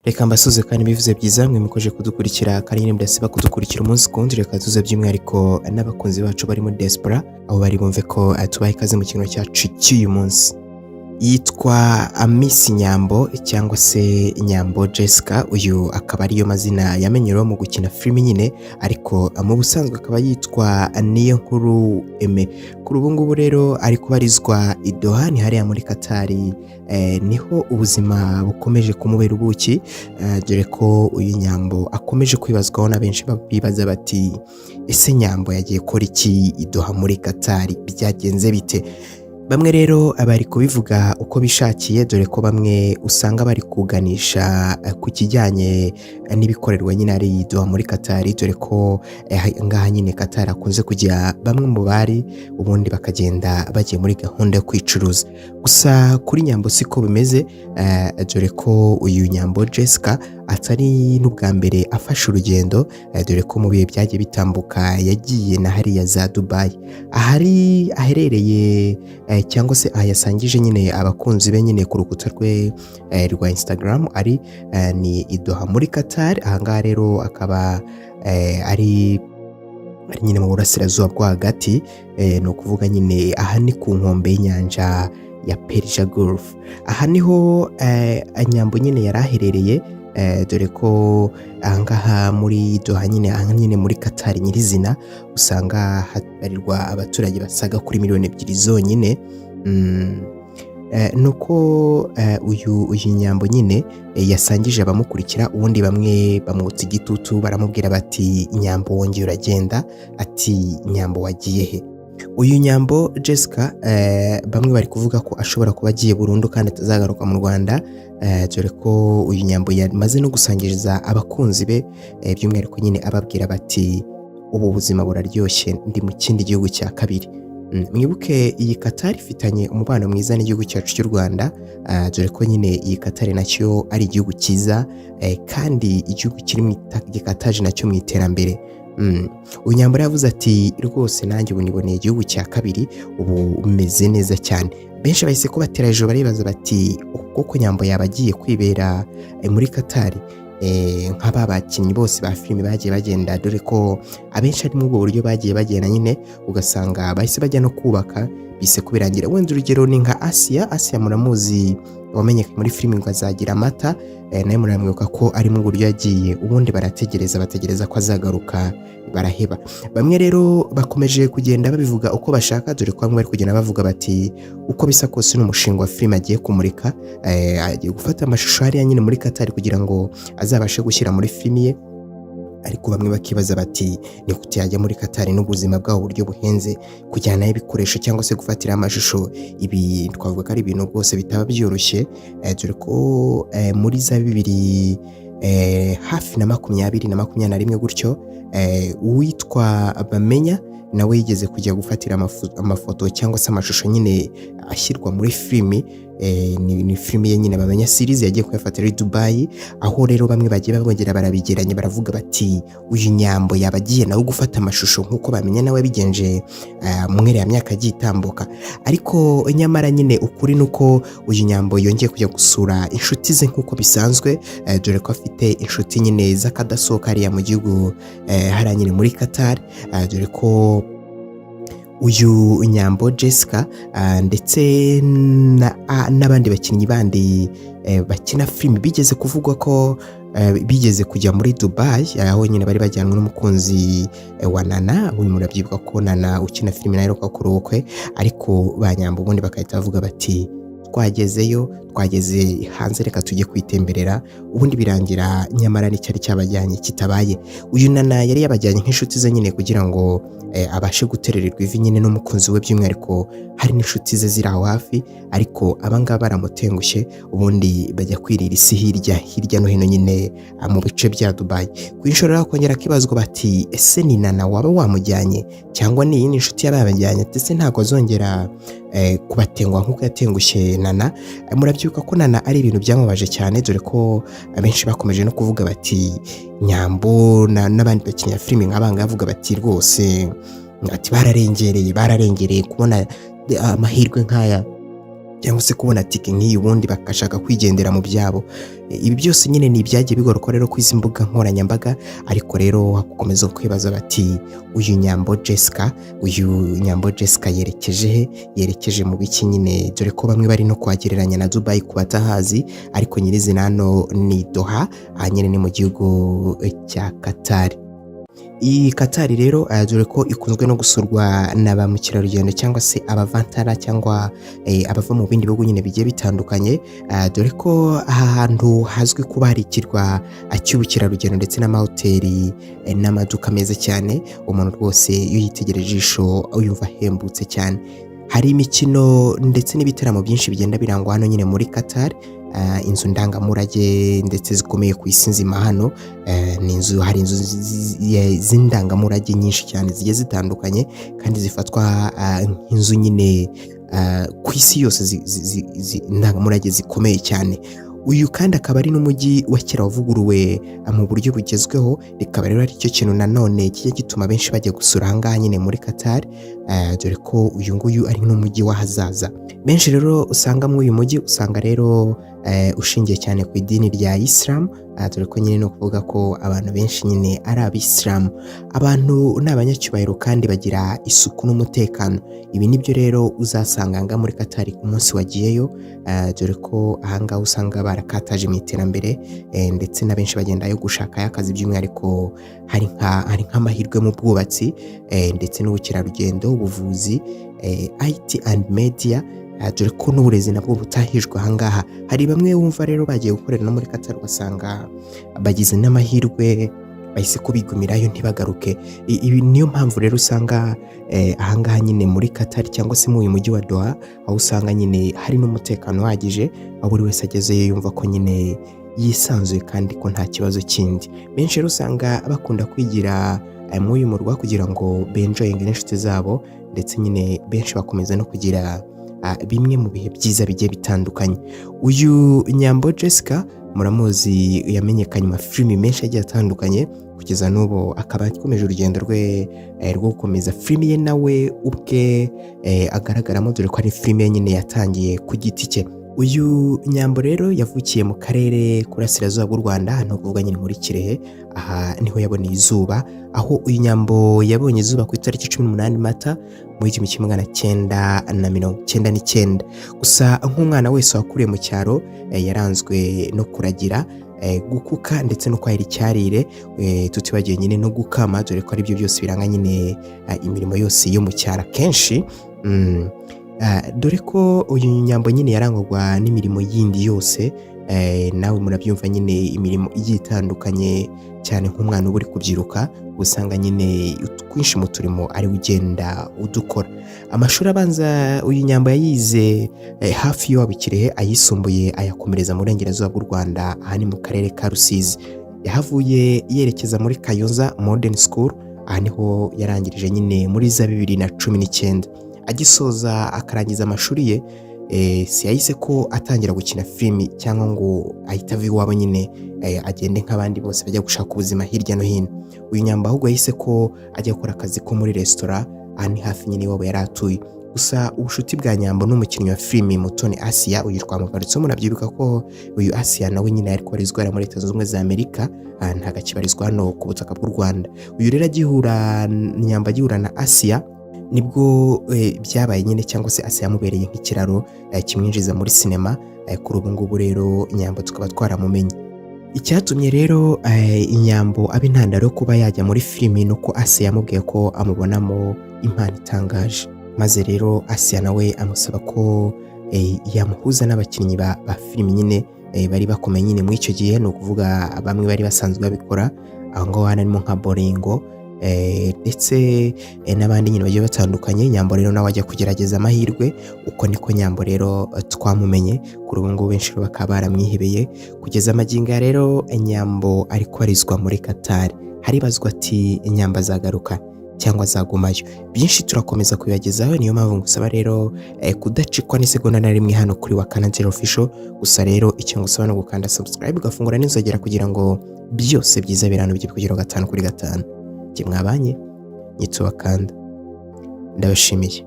Reka mbasuze kandi bivuze byiza mwe mukoje kudukurikira kandi nyine mudasiba kudukurikira umunsi ku wundi. Reka tuze by'umwihariko n'abakunzi bacu bari muri diaspora aho bari bumve ko tubaha ikaze mu kintu cyacu cy'uyu munsi. Yitwa Miss Nyambo cyangwa se Nyambo Jessica. Uyu akaba ariyo mazina yamenyereweho mu gukina filimi nyine, ariko mu busanzwe akaba yitwa Niyonkuru Aime. Kuri ubu ngubu rero ari kubarizwa i Doha, ni hariya muri Katari. Niho ubuzima bukomeje kumubera ubuki, dore ko uyu Nyambo akomeje kwibazwaho na benshi bibaza bati ese Nyambo yagiye gukora iki i Doha muri Katari, byagenze bite? Bamwe rero bari kubivuga uko bishakiye, dore ko bamwe usanga bari kuganisha ku kijyanye n'ibikorerwa nyine ari Doha muri Katari, dore ko ngaha nyine Katari akunze kujya bamwe mu bari ubundi bakagenda bagiye muri gahunda yo kwicuruza. Gusa kuri Nyambo siko bimeze, dore ko uyu Nyambo Jessica atari n'ubwa mbere afashe urugendo, dore ko mu bihe byagiye bitambuka yagiye na hariya za Dubai, ahari aherereye cyangwa se yasangije nyine abakunzi be nyine ku rukuta rwe rwa Instagram ari ni i Doha muri Qatar. Ahangaha rero akaba ari nyine mu burasirazuba bwo hagati, ni ukuvuga nyine aha ni ku nkombe y'inyanja ya Persia Gulf. Aha niho Nyambo nyine yari aherereye, dore ko ahangaha muri Doha nyine, aha nyine muri Qatar nyirizina usanga habarirwa abaturage basaga kuri miliyoni 2 zonyine. Nuko uyu Nyambo nyine yasangije abamukurikira, ubundi bamwe bamwotsa igitutu baramubwira bati Nyambo wongeye uragenda, ati Nyambo wagiye he? Uyu Nyambo Jessica bamwe bari kuvuga ko ashobora kuba agiye burundu kandi atazagaruka mu Rwanda, dore ko uyu Nyambo yamaze no gusangiriza abakunzi be by'umwihariko nyine ababwira bati ubu buzima buraryoshye, ndi mu kindi gihugu cya kabiri. Mwibuke iyi Qatar ifitanye umubano mwiza n'igihugu cyacu cy'u Rwanda, dore ko nyine iyi Qatar nacyo ari igihugu cyiza, kandi igihugu kiri gikataje nacyo mu iterambere. Uyu Nyambo yavuze ati rwose nanjye ubu niboneye igihugu cya kabiri, ubu meze neza cyane. Benshi bahise ko batera hejuru baribaza bati koko Nyambo yaba agiye kwibera muri Qatar nk'aba bakinnyi bose ba filime bagiye bagenda, dore ko abenshi ari mu buryo bagiye bagenda nyine ugasanga bahise bajya no kubaka bise kubirangira. Wenda urugero ni nka Asia muramuzi wamenyekanye muri filime ngo Azagira Amata, nawe muramwibuka ko ari mu buryo yagiye, ubundi bategereza ko azagaruka baraheba. Bamwe rero bakomeje kugenda babivuga uko bashaka, dore ko bamwe bari kugenda bavuga bati uko bisa kose n'umushinga wa filime agiye kumurika, agiye gufata amashusho hariya nyine muri Qatar kugira ngo azabashe gushyira muri filime ye. Ariko bamwe bakibaza bati ni gute yajya muri Qatar n'ubuzima bwaho uburyo buhenze, kujyanayo ibikoresho cyangwa se gufatira amashusho, ibi twavuga ko ari ibintu rwose bitaba byoroshye, dore ko muri za 2000 hafi na 2021 gutyo, uwitwa Bamenya nawe yigeze kujya gufatira amafoto cyangwa se amashusho nyine ashyirwa muri filimi, ni filimi ye nyine Bamenya series yagiye kuyafatira i Dubai. Aho rero bamwe bagiye babongera barabigeranya baravuga bati uyu Nyambo yabagiye nawe gufata amashusho nk'uko Bamenya nawe bigenje mwere ya myaka agiye itambuka. Ariko nyamara nyine ukuri nuko uyu Nyambo yongeye kujya gusura inshuti ze nk'uko bisanzwe, dore ko afite inshuti nyine z'akadasohoka hariya mu gihugu hariya nyine muri Qatar, dore ko uyu Nyambo Jessica ndetse n'abandi bakinnyi bandi bakina filime bigeze kuvugwa ko bigeze kujya muri Dubai, aho nyine bari bajyanwe n'umukunzi wa Nana. Uyu murabyibuka ko Nana ukina filime nayo kuri ubukwe, ariko ba Nyambo ubundi bakahita bavuga bati twageze hanze, reka tujye kwitemberera, ubundi birangira nyamara n'icyari cyabajyanye kitabaye. Uyu Nana yari yabajyanye nk'inshuti ze nyine kugira ngo abashe guterererwa ivi nyine n'umukunzi we, by'umwihariko hari n'inshuti ze ziri aho hafi, ariko abangaba baramutengushye ubundi bajya kwirira isi hirya no hino nyine mu bice bya Dubai. Ku inshuro rero kongera kibazwa bati ese ni Nana waba wamujyanye cyangwa ni iyi inshuti yabajyanye, ndetse ntabwo azongera kubatengwa nk'uko yatengushye Nana. Murabyuka ko Nana ari ibintu byamubaje cyane, dore ko abenshi bakomeje no kuvuga bati Nyambo n'abandi bakinnyi filime nk'abanga bavuga bati rwose ati bararengereye kubona amahirwe nk'aya cyangwa se kubona tike nk'iyi ubundi bakashaka kwigendera mu byabo. Ibi byose nyine ni ibyagiye bigaruka rero ku izi mbuga nkoranyambaga, ariko rero hakomeza kwibaza bati uyu Nyambo Jessica yerekeje he? Yerekeje mu biki nyine, dore ko bamwe bari no kuhagereranya na Dubai ku batahazi, ariko nyirizina hano ni Doha, aha nyine ni mu gihugu cya Qatar. Iyi Qatar rero dore ko ikunzwe no gusurwa na ba mukerarugendo cyangwa se abavantara cyangwa abava mu bindi bihugu nyine bigiye bitandukanye, dore ko aha hantu hazwi kuba hari ikirwa cy'ubukerarugendo ndetse n'amahoteli n'amaduka meza cyane. Umuntu rwose iyo yitegereje ijisho yumva ahembutse cyane. Hari imikino ndetse n'ibitaramo byinshi bigenda birangwa hano nyine muri Qatar. Inzu ndangamurage ndetse zikomeye ku isi nzima hano, hari inzu z'indangamurage nyinshi cyane zigiye zitandukanye kandi zifatwa nk'inzu nyine ku isi yose indangamurage zikomeye cyane. Uyu kandi akaba ari n'umujyi wa kera wavuguruwe mu buryo bugezweho, rikaba rero ari cyo kintu nanone kijya gituma benshi bajya gusura aha ngaha nyine muri Qatar, dore ko uyu nguyu ari n'umujyi w'ahazaza. Benshi rero usanga muri uyu mujyi usanga rero ushingiye cyane ku idini rya Islam, dore ko nyine no kuvuga ko abantu benshi nyine ari abisilamu. Abantu ni abanyacyubahiro kandi bagira isuku n'umutekano. Ibi nibyo rero uzasanga aha muri Qatar ku munsi wagiyeyo, dore ko aha ngaha usanga barakataje mu iterambere, ndetse na benshi bagendayo gushakayo akazi, by'umwihariko hari nk'amahirwe mu bwubatsi ndetse n'ubukerarugendo, ubuvuzi, IT and media, dore ko n'uburezi nabwo butahijwe aha ngaha. Hari bamwe wumva rero bagiye gukorera no muri Qatar ugasanga bagize n'amahirwe bahise kubigumirayo ntibagaruke. Ibi niyo mpamvu rero usanga aha ngaha nyine muri Qatar cyangwa se mu uyu mujyi wa Doha, aho usanga nyine hari n'umutekano uhagije, aho buri wese agezeyo yumva ko nyine yisanzuye kandi ko nta kibazo kindi. Benshi rero usanga bakunda kwigira muri uyu murwa kugira ngo benjoyinge n'inshuti zabo, ndetse nyine benshi bakomeza no kugira bimwe mu bihe byiza bigiye bitandukanye. Uyu Nyambo Jessica muramuzi, yamenyekanye mu mafilimi menshi agiye atandukanye, kugeza n'ubu akaba akomeje urugendo rwe rwo gukomeza filimi ye nawe ubwe agaragaramo, dore ko ari filimi ye nyine yatangiye ku giti cye. Uyu Nyambo rero yavukiye mu karere k'Uburasirazuba bw'u Rwanda, hano kuvuga nyine muri Kirehe. Aha niho yaboneye izuba, aho uyu Nyambo yabonye izuba ku itariki 18 Mata mu 1999. Gusa nk'umwana wese wakuriye mu cyaro, yaranzwe no kuragira, gukuka ndetse no kwahira icyarire, tutibagiye nyine no gukama, dore ko ari byo byose biranga nyine imirimo yose yo mu cyaro kenshi. Dore ko uyu Nyambo nyine yarangwaga n'imirimo yindi yose, nawe murabyumva nyine imirimo igiye itandukanye cyane. Nk'umwana uba uri kubyiruka usanga nyine twinshi mu turimo ari ugenda udukora. Amashuri abanza uyu Nyambo yayize hafi y'iwabo i Kirehe, ayisumbuye ayakomereza mu Burengerazuba bw'u Rwanda, aha ni mu karere ka Rusizi. Yahavuye yerekeza muri Kayonza Modern School, aha niho yarangirije nyine muri za 2019. Agisoza akarangiza amashuri ye, siyahise ko atangira gukina filimi cyangwa ngo ahita ava iwabo nyine agende nk'abandi bose bajya gushaka ubuzima hirya no hino. Uyu Nyambo ahubwo yahise ko ajya gukora akazi ko muri resitora, aha ni hafi nyine iwabo yari atuye. Gusa ubushuti bwa Nyambo n'umukinnyi wa filimi Mutoni Asia, uyu twamugaritseho, murabyibuka ko uyu Asia nawe nyine yari kubarizwa muri Leta Zunze Ubumwe za Amerika, ntago akibarizwa hano ku butaka bw'u Rwanda. Uyu rero Nyambo agihura na Asia, nibwo byabaye nyine, cyangwa se Asia yamubereye nk'ikiraro kimwinjiza muri sinema. Kuri ubu ngubu rero Nyambo tukaba twaramumenye. Icyatumye rero Nyambo aba intandaro yo kuba yajya muri filimi nuko Asia yamubwiye ko amubonamo impano itangaje, maze rero Asia nawe amusaba ko yamuhuza n'abakinnyi ba filimi nyine bari bakomeye nyine muri icyo gihe, ni ukuvuga bamwe bari basanzwe babikora aho ngaho, harimo nka Boringo ndetse n'abandi nyine bagiye batandukanye. Nyambo rero nawe ajya kugerageza amahirwe, uko niko Nyambo rero twamumenye. Kuri ubu ngubu benshi bakaba baramwihebeye kugeza amagingo rero. Nyambo ari kubarizwa muri Qatar, haribazwa ati Nyambo azagaruka cyangwa azagumayo. Byinshi turakomeza kubibagezaho, niyo mpamvu ngusaba rero kudacikwa n'isegonda na rimwe hano kuri Wakana Channel Official. Gusa rero icyo ngusaba no gukanda subscribe, ugafungura n'inzogera kugira ngo byose byiza birano bijye kugera 5/5. Mwabanye nyitwa Wakanda, ndabashimiye.